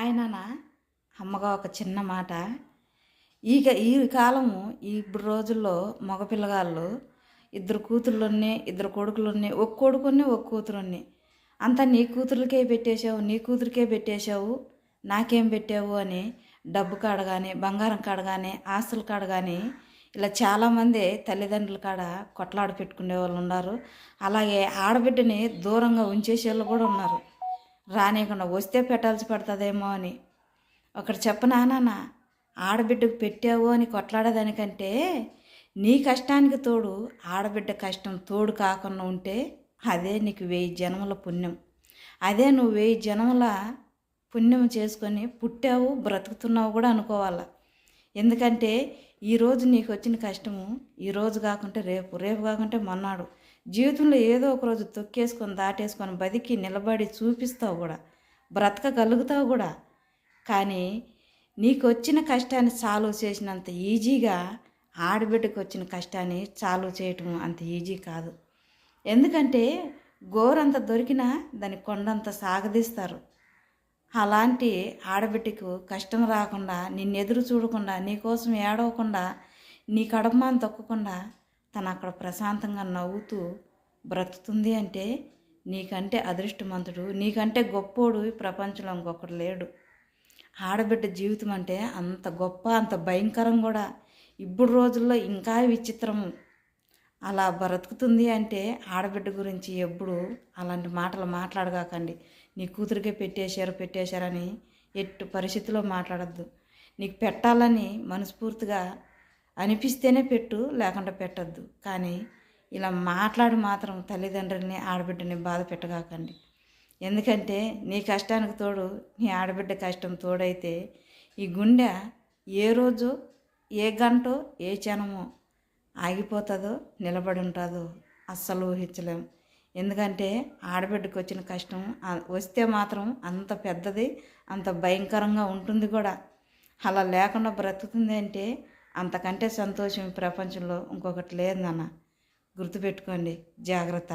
Hi నాన్న. అమ్మగా ఒక చిన్న మాట. ఈ కాలము ఇప్పుడు రోజుల్లో మగ పిల్లగాళ్ళు ఇద్దరు కూతుర్లున్ని, ఇద్దరు కొడుకులున్ని, ఒక కొడుకున్ని, ఒక కూతురున్ని. అంతా నీ కూతుర్లకే పెట్టేశావు, నీ కూతురికే పెట్టేశావు, నాకేం పెట్టావు అని డబ్బు కాడ కానీ, బంగారం కాడ కానీ, ఆస్తుల కాడ కానీ ఇలా చాలామంది తల్లిదండ్రుల కాడ కొట్లాడ పెట్టుకునే వాళ్ళు ఉన్నారు. అలాగే ఆడబిడ్డని దూరంగా ఉంచేసేవాళ్ళు కూడా ఉన్నారు. రానియకుండా వస్తే పెట్టాల్సి పడుతుందేమో అని. ఒకటి చెప్పనా నాన్న, ఆడబిడ్డకు పెట్టావు అని కొట్లాడేదానికంటే నీ కష్టానికి తోడు ఆడబిడ్డ కష్టం తోడు కాకుండా ఉంటే అదే నీకు 1000 జన్మల పుణ్యం. అదే నువ్వు 1000 జన్మల పుణ్యం చేసుకొని పుట్టావు, బ్రతుకుతున్నావు కూడా అనుకోవాల. ఎందుకంటే ఈరోజు నీకు వచ్చిన కష్టము ఈరోజు కాకుంటే రేపు, రేపు కాకుంటే మొన్నాడు, జీవితంలో ఏదో ఒక రోజు తొక్కేసుకొని దాటేసుకొని బతికి నిలబడి చూపిస్తావు కూడా, బ్రతకగలుగుతావు కూడా. కానీ నీకు వచ్చిన కష్టాన్ని సాల్వ్ చేసినంత ఈజీగా ఆడబిడ్డకు వచ్చిన కష్టాన్ని సాల్వ్ చేయటం అంత ఈజీ కాదు. ఎందుకంటే గోరంత దొరికినా దాన్ని కొండంత సాగదీస్తారు. అలాంటి ఆడబిడ్డకు కష్టం రాకుండా, నిన్ను ఎదురు చూడకుండా, నీకోసం ఏడవకుండా, నీ కడపమాను తొక్కకుండా తను అక్కడ ప్రశాంతంగా నవ్వుతూ బ్రతుకుతుంది అంటే నీకంటే అదృష్టవంతుడు, నీకంటే గొప్పోడు ఈ ప్రపంచంలో ఇంకొకడు లేడు. ఆడబిడ్డ జీవితం అంటే అంత గొప్ప, అంత భయంకరం కూడా. ఇప్పుడు రోజుల్లో ఇంకా విచిత్రము. అలా బ్రతుకుతుంది అంటే ఆడబిడ్డ గురించి ఎప్పుడు అలాంటి మాటలు మాట్లాడగాకండి. నీ కూతురికే పెట్టేశారని ఎట్టు పరిస్థితిలో మాట్లాడద్దు. నీకు పెట్టాలని మనస్ఫూర్తిగా అనిపిస్తేనే పెట్టు, లేకుండా పెట్టద్దు. కానీ ఇలా మాట్లాడి మాత్రం తల్లిదండ్రులని, ఆడబిడ్డని బాధ పెట్టగాకండి. ఎందుకంటే నీ కష్టానికి తోడు నీ ఆడబిడ్డ కష్టం తోడైతే ఈ గుండె ఏ రోజు, ఏ గంటో, ఏ క్షణమో ఆగిపోతుందో, నిలబడి ఉంటుందో అస్సలు ఊహించలేము. ఎందుకంటే ఆడబిడ్డకు వచ్చిన కష్టం వస్తే మాత్రం అంత పెద్దది, అంత భయంకరంగా ఉంటుంది కూడా. అలా లేకుండా బ్రతుకుతుంది అంటే అంతకంటే సంతోషం ఈ ప్రపంచంలో ఇంకొకటి లేదన్న. గుర్తుపెట్టుకోండి, జాగ్రత్త.